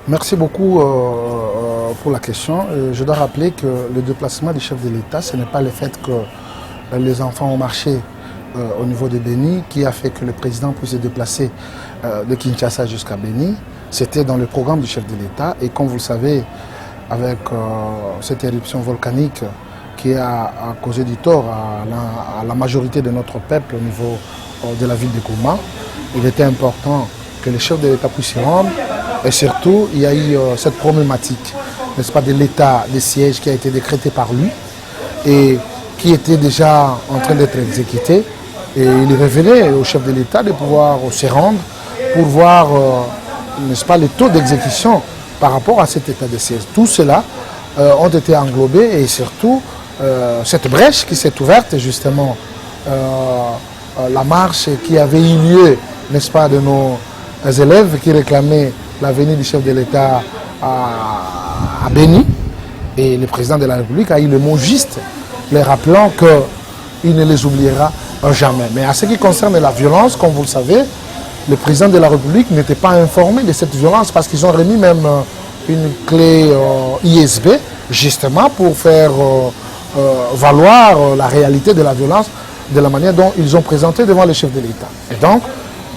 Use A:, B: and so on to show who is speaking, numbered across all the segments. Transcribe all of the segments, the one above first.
A: Merci beaucoup pour la question. Je dois rappeler que le déplacement du chef de l'État, ce n'est pas le fait que les enfants ont marché au niveau de Béni qui a fait que le président puisse se déplacer de Kinshasa jusqu'à Béni. C'était dans le programme du chef de l'État et comme vous le savez, avec cette éruption volcanique qui a causé du tort à la majorité de notre peuple au niveau de la ville de Goma, il était important que le chef de l'État puisse y rendre. Et surtout, il y a eu cette problématique, n'est-ce pas, de l'état de siège qui a été décrété par lui et qui était déjà en train d'être exécuté. Et il révélait au chef de l'État de pouvoir se rendre pour voir, n'est-ce pas, le taux d'exécution par rapport à cet état de siège. Tout cela ont été englobés et surtout cette brèche qui s'est ouverte, justement, la marche qui avait eu lieu, n'est-ce pas, de nos élèves qui réclamaient la venue du chef de l'État à Béni. Et le président de la République a eu le mot juste, les rappelant qu'il ne les oubliera jamais. Mais à ce qui concerne la violence, comme vous le savez, le président de la République n'était pas informé de cette violence parce qu'ils ont remis même une clé ISB, justement pour faire valoir la réalité de la violence de la manière dont ils ont présenté devant le chef de l'État. Et donc,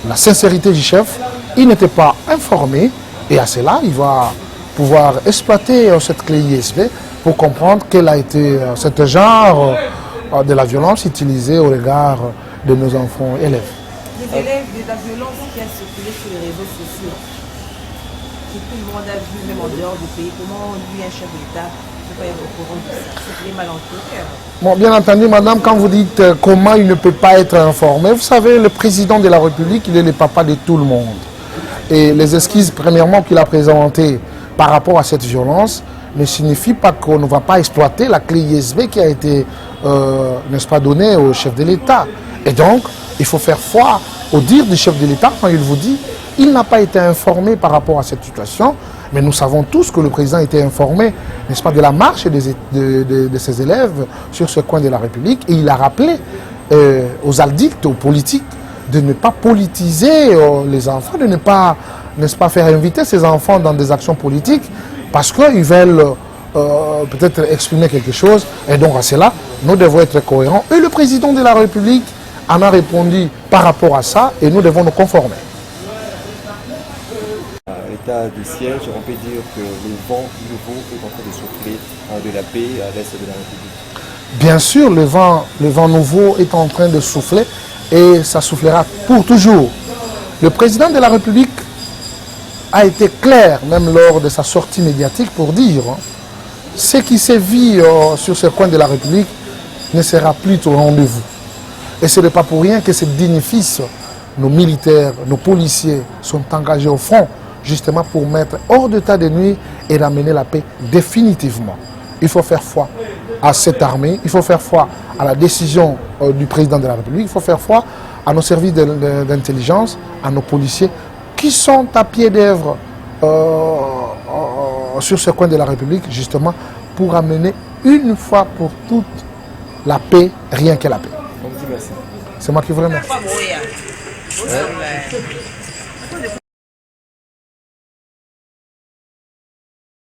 A: la sincérité du chef, il n'était pas informé et à cela, il va pouvoir exploiter cette clé ISB pour comprendre quel a été ce genre de la violence utilisée au regard de nos enfants élèves.
B: Les élèves de la violence qui a circulé sur les réseaux sociaux, que tout le monde a vu, même en dehors du pays, comment lui, un chef d'État, ne peut pas être au courant de ça? C'est les malentendus.
A: Bon, bien entendu, madame, quand vous dites comment il ne peut pas être informé, vous savez, le président de la République, il est le papa de tout le monde. Et les esquisses, premièrement, qu'il a présentées par rapport à cette violence, ne signifie pas qu'on ne va pas exploiter la clé ISB qui a été, n'est-ce pas, donnée au chef de l'État. Et donc, il faut faire foi au dire du chef de l'État quand il vous dit il n'a pas été informé par rapport à cette situation, mais nous savons tous que le président était informé, n'est-ce pas, de la marche de ses élèves sur ce coin de la République, et il a rappelé aux addicts, aux politiques, de ne pas politiser les enfants, de ne pas, n'est-ce pas, faire inviter ces enfants dans des actions politiques, parce qu'ils veulent peut-être exprimer quelque chose, et donc à cela, nous devons être cohérents. Et le président de la République en a répondu par rapport à ça, et nous devons nous conformer.
C: L'état de siège, on peut dire que le vent nouveau est en train de souffler de la paix à l'est de la République.
A: Bien sûr, le vent nouveau est en train de souffler, et ça soufflera pour toujours. Le président de la République a été clair, même lors de sa sortie médiatique, pour dire ce qui s'est vu sur ce coin de la République ne sera plus au rendez-vous. Et ce n'est pas pour rien que ces dignes fils, nos militaires, nos policiers sont engagés au front, justement pour mettre hors d'état de nuit et ramener la paix définitivement. Il faut faire foi à cette armée, il faut faire foi à la décision du président de la République, il faut faire foi à nos services d'intelligence, à nos policiers qui sont à pied d'œuvre sur ce coin de la République, justement pour amener une fois pour toutes la paix, rien que la paix.
C: On vous dit merci.
A: C'est moi qui vous remercie.